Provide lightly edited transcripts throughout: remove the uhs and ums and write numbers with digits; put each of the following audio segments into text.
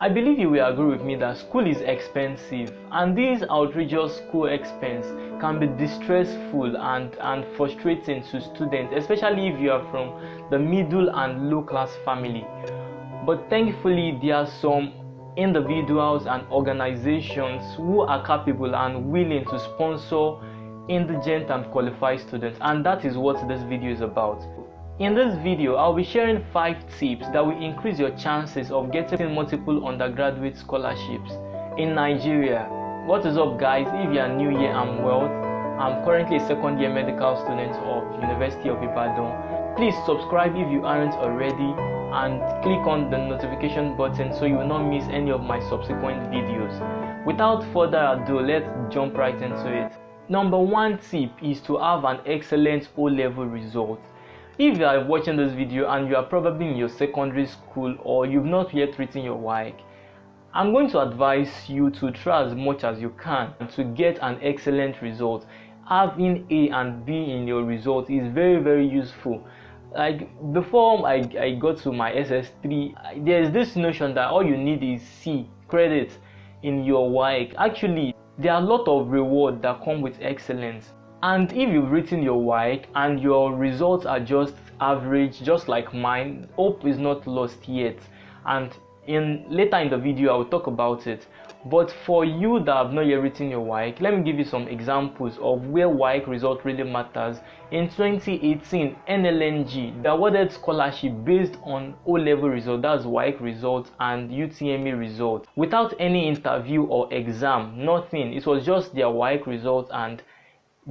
I believe you will agree with me that school is expensive, and this outrageous school expense can be distressful and frustrating to students, especially if you are from the middle and low class family. But thankfully, there are some individuals and organizations who are capable and willing to sponsor indigent and qualified students, and that is what this video is about. In this video, I'll be sharing 5 tips that will increase your chances of getting multiple undergraduate scholarships in Nigeria. What is up, guys? If you are new here, I'm Wealth. I'm currently a second year medical student of University of Ibadan. Please subscribe if you aren't already and click on the notification button so you will not miss any of my subsequent videos. Without further ado, let's jump right into it. Number 1 tip is to have an excellent O-level result. If you are watching this video and you are probably in your secondary school or you've not yet written your WAEC, I'm going to advise you to try as much as you can to get an excellent result. Having A and B in your result is very useful. Like before I got to my SS3, there's this notion that all you need is C credit in your WAEC. Actually, there are a lot of rewards that come with excellence. And if you've written your WAEC and your results are just average, just like mine, hope is not lost yet. And later in the video, I will talk about it. But for you that have not yet written your WAEC, let me give you some examples of where WAEC result really matters. In 2018, NLNG, they awarded scholarship based on O-level result, that's WAEC result and UTME result, without any interview or exam, nothing. It was just their WAEC result and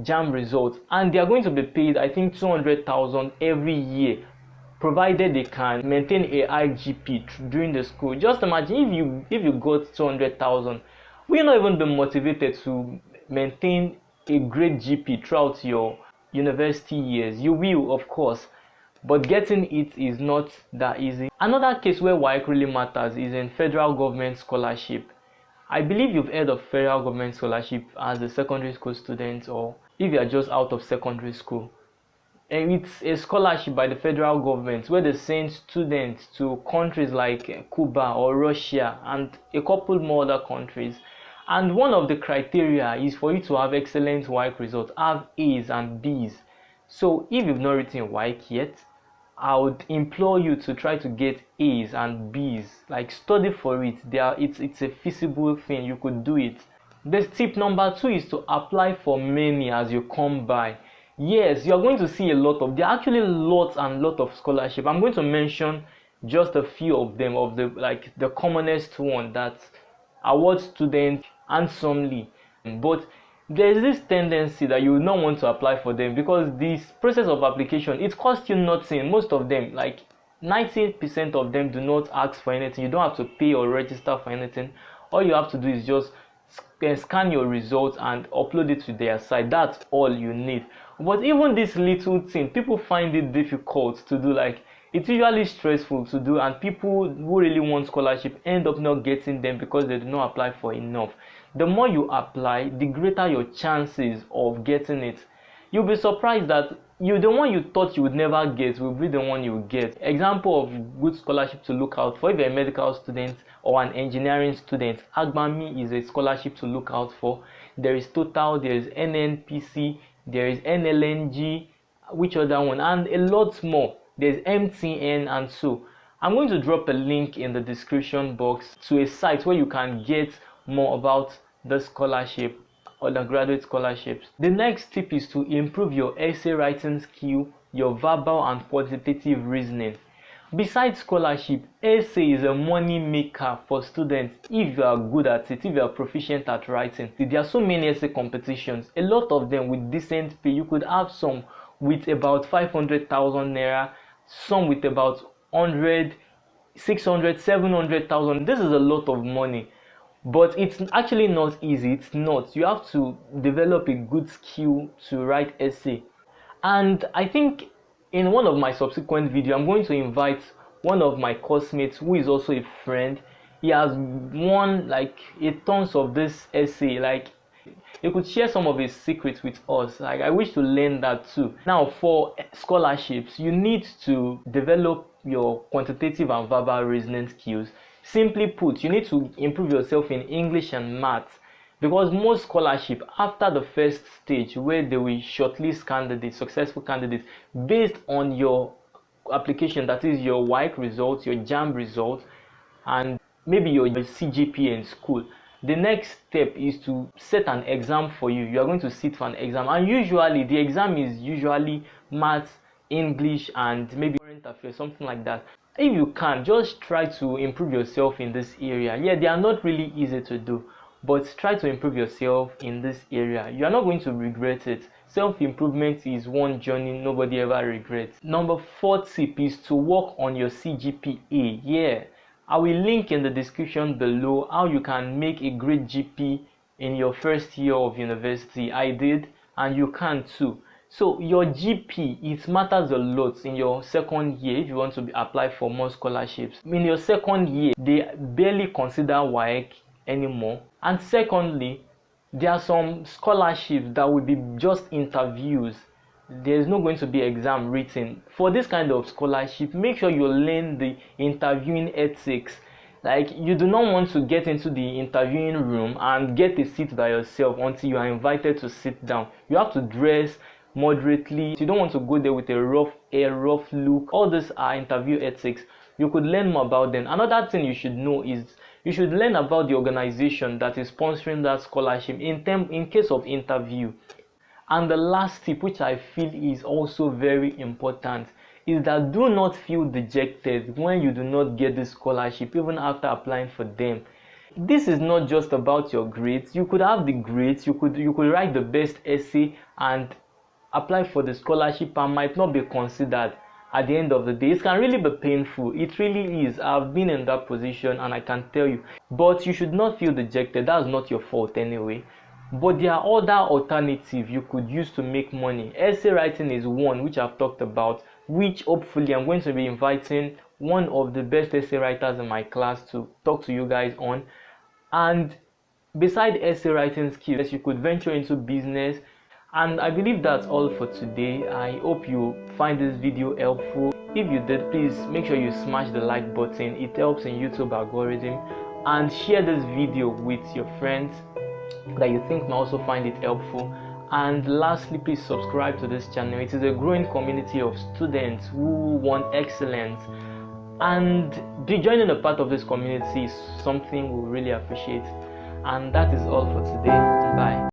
JAM results, and they are going to be paid, I think, 200,000 every year, provided they can maintain a high GP during the school. Just imagine if you got 200,000, will you not even be motivated to maintain a great GP throughout your university years? You will, of course, but getting it is not that easy. Another case where WAEC really matters is in federal government scholarship. I believe you've heard of federal government scholarship as a secondary school student, or if you are just out of secondary school. And it's a scholarship by the federal government where they send students to countries like Cuba or Russia and a couple more other countries. And one of the criteria is for you to have excellent WAEC results, have A's and B's. So if you've not written WAEC yet, I would implore you to try to get A's and B's. Like, study for it. It's a feasible thing. You could do it. The tip number 2 is to apply for many as you come by. Yes, you're going to see a lot of. There are actually lots and lots of scholarship. I'm going to mention just a few of them, of the commonest one that award students handsomely. But there's this tendency that you will not want to apply for them because this process of application, it costs you nothing. Most of them, like 90% of them, do not ask for anything. You don't have to pay or register for anything. All you have to do is just scan your results and upload it to their site. That's all you need. But even this little thing, people find it difficult to do. Like, it's usually stressful to do, and people who really want scholarship end up not getting them because they do not apply for enough. The more you apply, the greater your chances of getting it. You'll be surprised that the one you thought you would never get will be the one you will get. Example of good scholarship to look out for: if you're a medical student or an engineering student, Agbami is a scholarship to look out for. There is Total, there is NNPC, there is NLNG, which other one, and a lot more. There's MTN, and so I'm going to drop a link in the description box to a site where you can get more about the scholarship, undergraduate scholarships. The next tip is to improve your essay writing skill, your verbal and quantitative reasoning. Besides scholarship, essay is a money maker for students if you are good at it, if you are proficient at writing. There are so many essay competitions, a lot of them with decent pay. You could have some with about 500,000 naira, some with about 100, 600, 700,000. This is a lot of money. But it's actually not easy. It's not. You have to develop a good skill to write essay. And I think in one of my subsequent videos, I'm going to invite one of my classmates who is also a friend. He has won like a tons of this essay. Like, he could share some of his secrets with us. Like, I wish to learn that too. Now, for scholarships, you need to develop your quantitative and verbal reasoning skills. Simply put, you need to improve yourself in English and math, because most scholarship, after the first stage where they will shortlist candidates, successful candidates, based on your application, that is your WAEC results, your JAMB results, and maybe your CGPE in school, the next step is to set an exam for you. You are going to sit for an exam, and usually the exam is usually maths, English, and maybe current affairs, something like that. If you can, just try to improve yourself in this area. Yeah, they are not really easy to do, but try to improve yourself in this area. You are not going to regret it. Self-improvement is one journey nobody ever regrets. Number 4 tip is to work on your CGPE. Yeah, I will link in the description below how you can make a great GP in your first year of university. I did, and you can too. So your GP, it matters a lot in your second year if you want to apply for more scholarships. In your second year, they barely consider WAEC anymore. And secondly, there are some scholarships that will be just interviews. There's not going to be exam written. For this kind of scholarship, make sure you learn the interviewing ethics. Like, you do not want to get into the interviewing room and get a seat by yourself until you are invited to sit down. You have to dress moderately. You don't want to go there with a rough look. All these are interview ethics. You could learn more about them. Another thing you should know is you should learn about the organization that is sponsoring that scholarship in case of interview. And the last tip, which I feel is also very important, is that do not feel dejected when you do not get the scholarship even after applying for them. This is not just about your grades. You could have the grades, you could write the best essay and apply for the scholarship and might not be considered. At the end of the day, it can really be painful. It really is. I've been in that position and I can tell you. But you should not feel dejected. That's not your fault anyway. But there are other alternatives you could use to make money. Essay writing is one which I've talked about, which hopefully I'm going to be inviting one of the best essay writers in my class to talk to you guys on. And beside essay writing skills, you could venture into business. And I believe that's all for today. I hope you find this video helpful. If you did, please make sure you smash the like button. It helps in YouTube algorithm. And share this video with your friends that you think may also find it helpful. And lastly, please subscribe to this channel. It is a growing community of students who want excellence, and joining a part of this community is something we really appreciate. And that is all for today. Bye.